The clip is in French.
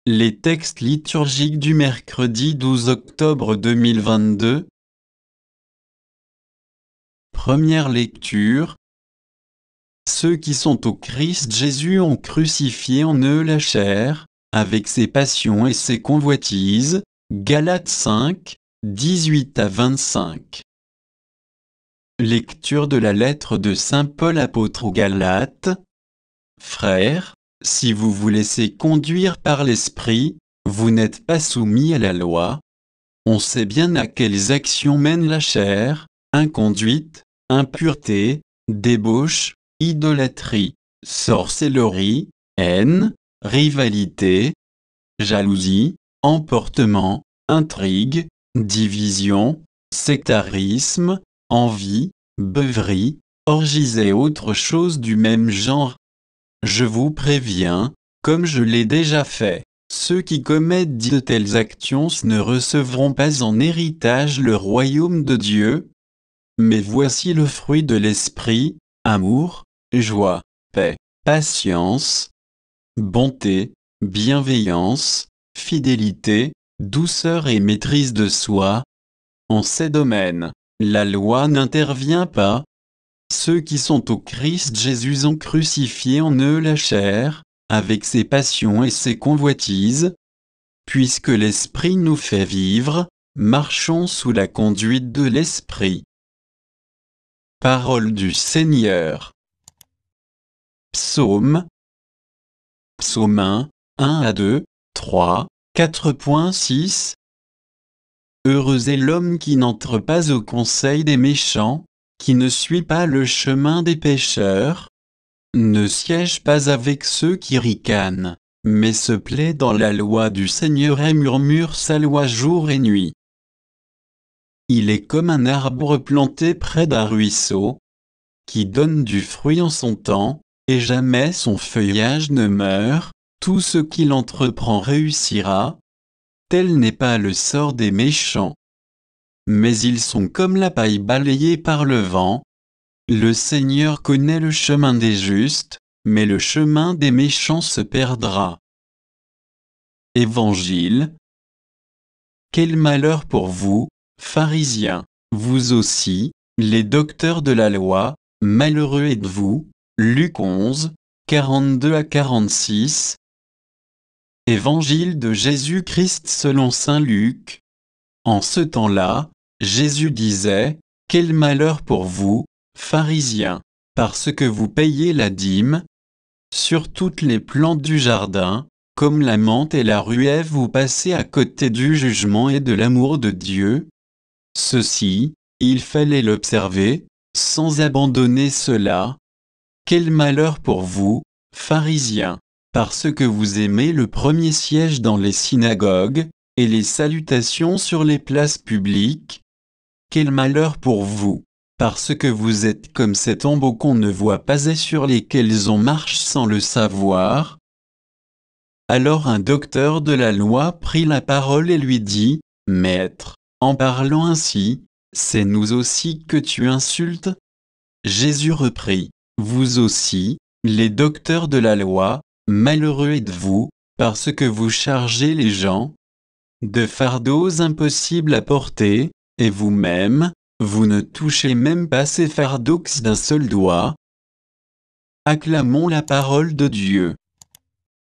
Les textes liturgiques du mercredi 12 octobre 2022. Première lecture. Ceux qui sont au Christ Jésus ont crucifié en eux la chair, avec ses passions et ses convoitises. Galates 5, 18 à 25. Lecture de la lettre de saint Paul apôtre aux Galates. Frères, si vous vous laissez conduire par l'Esprit, vous n'êtes pas soumis à la loi. On sait bien à quelles actions mène la chair: inconduite, impureté, débauche, idolâtrie, sorcellerie, haine, rivalité, jalousie, emportement, intrigue, division, sectarisme, envie, beuverie, orgies et autres choses du même genre. Je vous préviens, comme je l'ai déjà fait, ceux qui commettent de telles actions ne recevront pas en héritage le royaume de Dieu. Mais voici le fruit de l'esprit: amour, joie, paix, patience, bonté, bienveillance, fidélité, douceur et maîtrise de soi. En ces domaines, la loi n'intervient pas. Ceux qui sont au Christ Jésus ont crucifié en eux la chair, avec ses passions et ses convoitises. Puisque l'Esprit nous fait vivre, marchons sous la conduite de l'Esprit. Parole du Seigneur. Psaume. Psaume 1, 1 à 2, 3, 4.6. Heureux est l'homme qui n'entre pas au conseil des méchants, qui ne suit pas le chemin des pécheurs, ne siège pas avec ceux qui ricanent, mais se plaît dans la loi du Seigneur et murmure sa loi jour et nuit. Il est comme un arbre planté près d'un ruisseau, qui donne du fruit en son temps, et jamais son feuillage ne meurt. Tout ce qu'il entreprend réussira. Tel n'est pas le sort des méchants. Mais ils sont comme la paille balayée par le vent. Le Seigneur connaît le chemin des justes, mais le chemin des méchants se perdra. Évangile. Quel malheur pour vous, pharisiens, vous aussi, les docteurs de la loi, malheureux êtes-vous. Luc 11, 42 à 46. Évangile de Jésus-Christ selon saint Luc. En ce temps-là, Jésus disait: quel malheur pour vous, pharisiens, parce que vous payez la dîme. Sur toutes les plantes du jardin, comme la menthe et la ruée, vous passez à côté du jugement et de l'amour de Dieu. Ceci, il fallait l'observer, sans abandonner cela. Quel malheur pour vous, pharisiens, parce que vous aimez le premier siège dans les synagogues, et les salutations sur les places publiques. Quel malheur pour vous, parce que vous êtes comme ces tombeaux qu'on ne voit pas et sur lesquels on marche sans le savoir. Alors un docteur de la loi prit la parole et lui dit: Maître, en parlant ainsi, c'est nous aussi que tu insultes? Jésus reprit: Vous aussi, les docteurs de la loi, malheureux êtes-vous, parce que vous chargez les gens de fardeaux impossibles à porter, et vous-même, vous ne touchez même pas ces fardeaux d'un seul doigt. Acclamons la parole de Dieu.